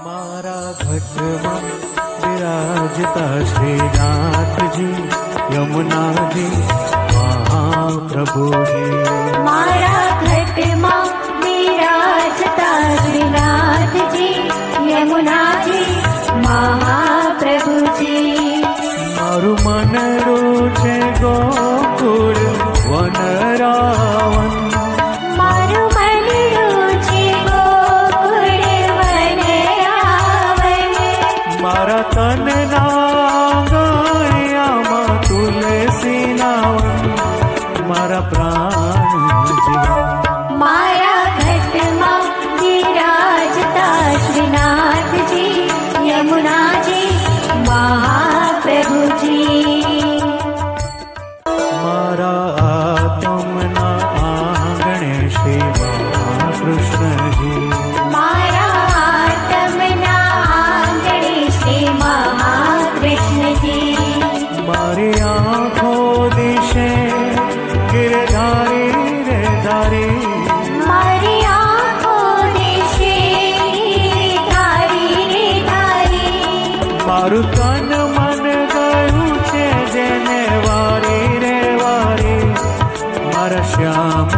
મારા ઘટમાં વિરાજતા શ્રીનાથજી યમુનાજી મહાપ્રભુજી. મારા ઘટમાં વિરાજતા શ્રીનાથજી યમુનાજી મહાપ્રભુજી. મારું મનડું છે ગોકુળ વનરાવન. મારું મનડું છે ગોકુળ વનરાવન. મારા તનના ગળિયામાં તુલસી નાવન. મારા પ્રાણ જીવન. મારા ઘટમાં વિરાજતા શ્રીનાથજી યમુનાજી મહાપ્રભુજી. મારા આત્મના આંગણે શ્રી મહાકૃષ્ણજી. મારા આત્મના આંગણે શ્રી મહાકૃષ્ણજી. મારી આંખો દિશે ગિરધારી રે ધારી. મારી આંખો દિશે ધારી રે ધારી. મારું તન મન ગયું છે જેને વારી રે વારી. મારા શ્યામ